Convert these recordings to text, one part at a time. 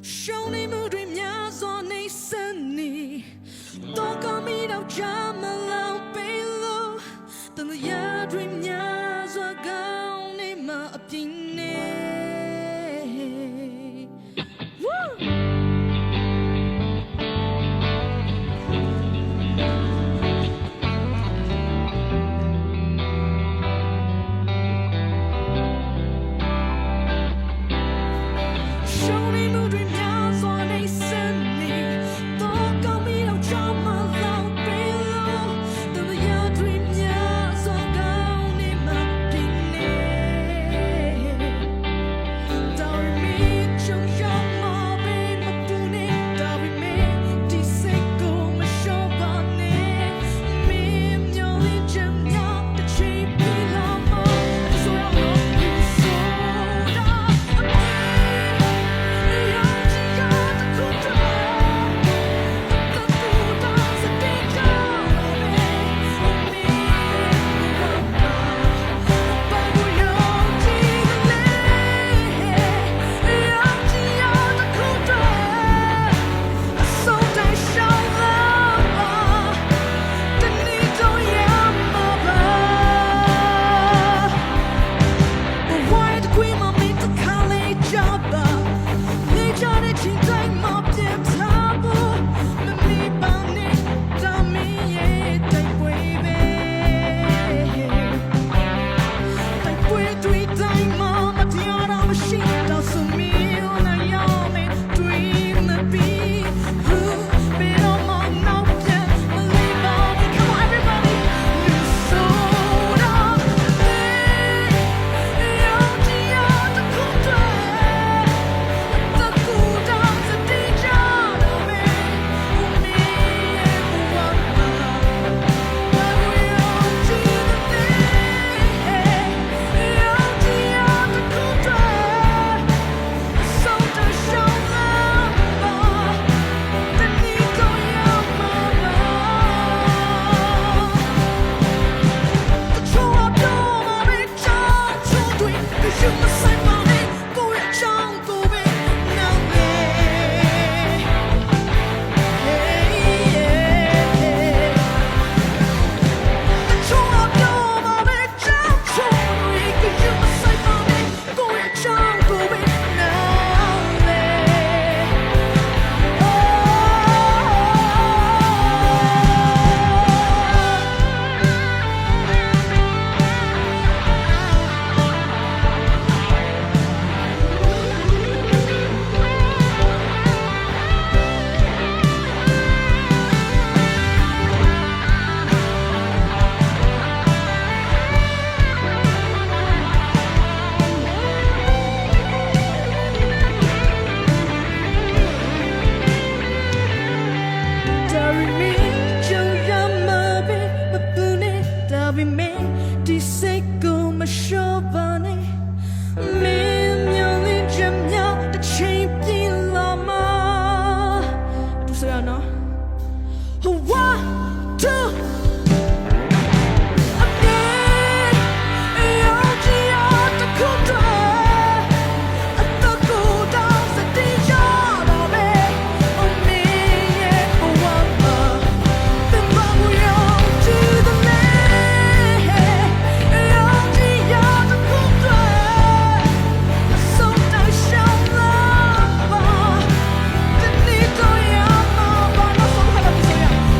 Show me mood dream yas on a sunny. Don't call me no jam alone, below. Then the ya dream yas are gone in my opinion. Show me mood dream yas on a sunny. Don't call me no jam alone, below. Then the ya dream yas are gone in my opinion. Don't me show your mom in my pune. Don't me disego my show bunny. Me nyoli jam nyap the cheap pilamo. So I know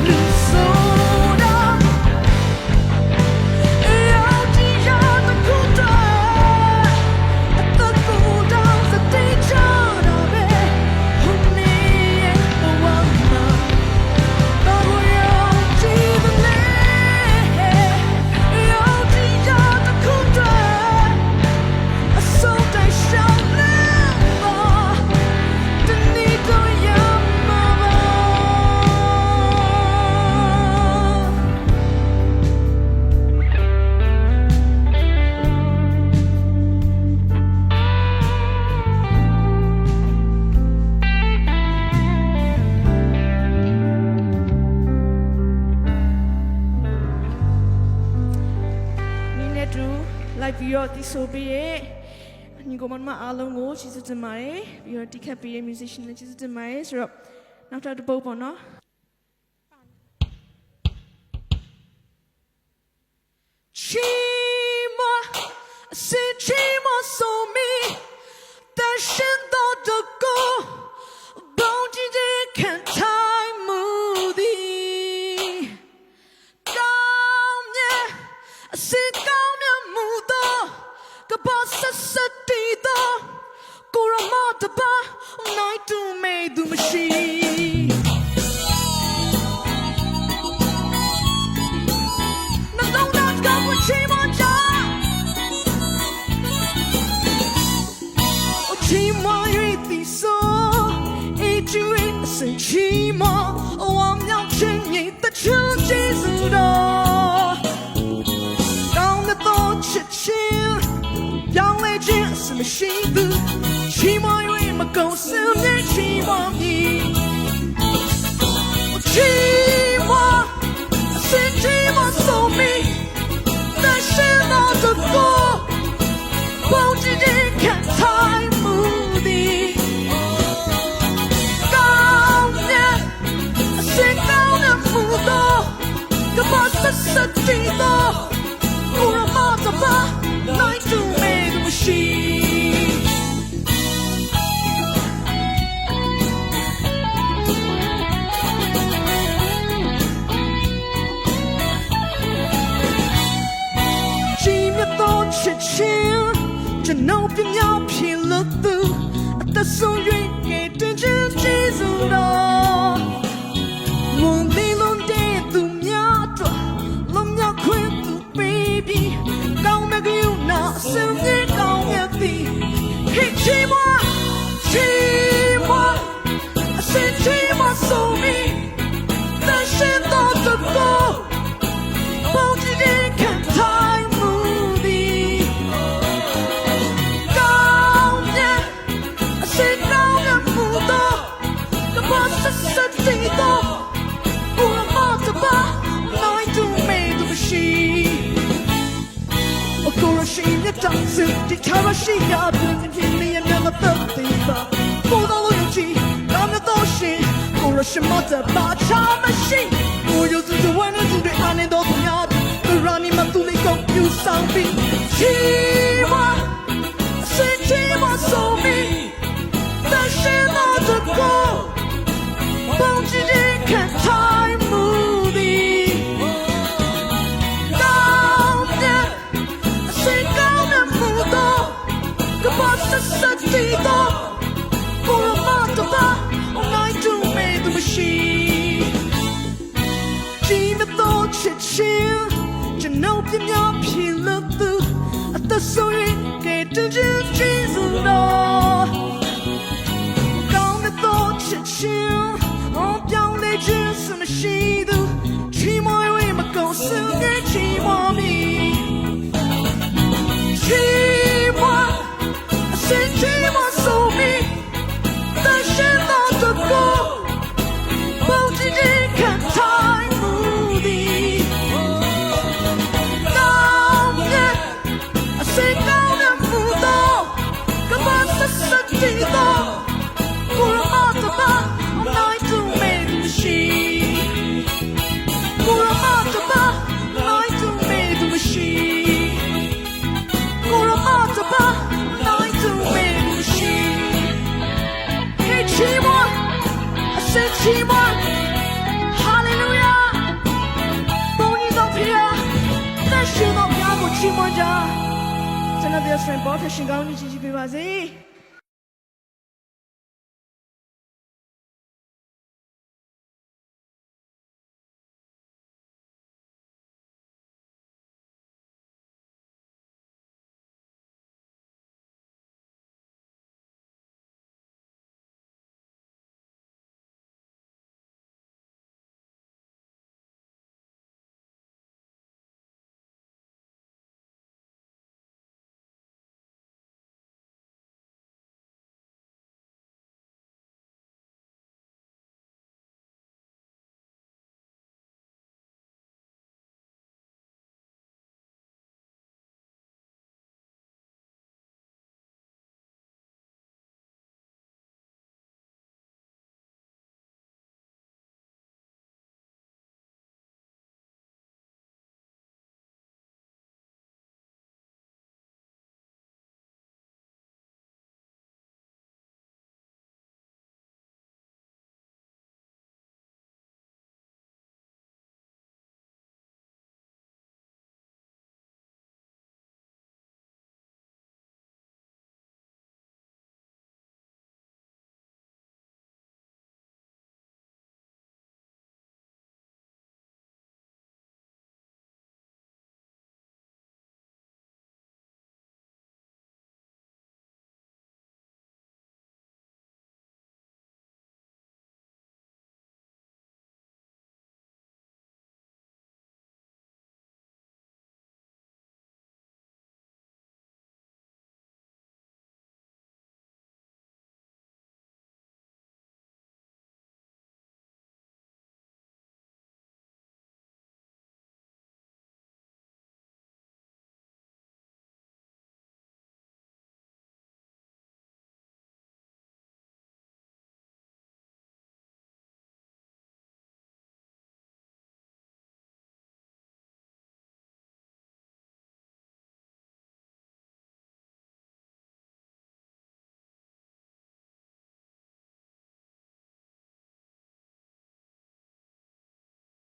you soda. Like you, this will be it. ညီကောင်မအားလုံးကိုကျေးဇူးတင်ပါတယ်ပြီးတော့ဒီခက်ပေးတဲ့ musician လည်းကျေးဇူးတင်ပါတယ်ဆိုတော့နောက်တစ်ပုတ်ပေါ့နော်ချီမအစင်ချီမဆိုမီတရှင်တော်တကောဘောင်းကြီးတဲ့ခံထိုင်မှုသည်ကောင်းမြတ်အစင်ကောင်းမြတ်မှုသောကဘာဆက်ဆက်တီသောကိုရမတပါနိုင်တူမေသူမရှိချီမအဝမ်းမြောက်ခြင်းရဲ့တချူကျေးဇူးတော်ကောင်းတဲ့ချစ်ချင်းပြောင်းလဲခြင်းအစမရှိသူချီမ၍မကုန်စင်တဲ့ချီမမီချီမအစင်ချီမဆိုမီတရှင်တော်တကောပေါင်းကြည့်တဲ့ခံထိုင်မှုသည်ကဘာဆက်ဆက်တီတော့ကိုရမတပါနိုင်တူမေသူမရှိချီမြတ်သောချစ်ချင်းကျွန်ုပ်ပြမြောက်ဖြစ်လို့သူအသက်ဆုံး၍ငယ်တင်ခြင်းကျေးဇူးတော်ဝန်လေးလုံးတဲ့သူကောင်းမကူနာစင်ကြီးကောင်းရသည်ဟိချီမအစင်ချီမဆိုမီတရှင်တော်တကောပေါင်းကြည့်တဲ့ခံထိုင်မှုသည်ကောင်းမြတ်အစင်ကောင်းရမှုတော့ကဘာဆက်ဆက်တီတော့ဘူမတ်ပါနိုင်တူမေသူရှိကိုရရှိမြတ်တောင်စုဒီချာရရှိရတဲ့ဒီနေ့နဲ့မသက်သေးပါကိုတော်လို့ချီနာမတော်ရှင်ကိုရရှိမတ်ပါချာမရှိကိုရစုဝမ်းနဲ့သူတွေအနေတော်သူများသူရနီမသူလေးကိုပြူဆောင်ပြီးချီမစင်ချီမဆိုမီတရှင်တော်တကောပေါင်းကြည့်တဲ့ခံထိုင်မှုသည်ကဘာဆက်ဆက်တီတော့ကိုရမတပါနိုင်တူမေသူမရှိချီမတော်ချစ်ချင်းကျွန်ုပ်ပြမြောက်ဖြစ်လို့သူအသက်ဆုံးရင်ကဲတင်ခြင်းကျေးဇူးတော်ကောင်းတဲ့ချစ်ချင်းပြောင်းလဲခြင်းစမရှိသူချီမွေမကုန်စင်တဲ့ချီမမီချီမစင်ချီမဆိုမီတရှင်တော်တကောပေါင်းကြည့်တဲ့ခံထိုင်မှုသည်ကောင်းမြတ်အစင်ကောင်းတဲ့မှုတော့ကဘာဆက်ဆက်တီတော့ကိုရမတပါနိုင်တူမေမရှိကိုရမတပါနိုင်တူမေမရှိကိုရမတပါချီမဟာလေလုယာဘုန်းကြီးတော်ဖေသက်ရှင်တော်ဘုရားကိုချီးမွမ်းကြကျွန်တော်ရဲ့ဆွေပေါ်ထရှင်ကောင်းကြီးကြီးပေးပါစေ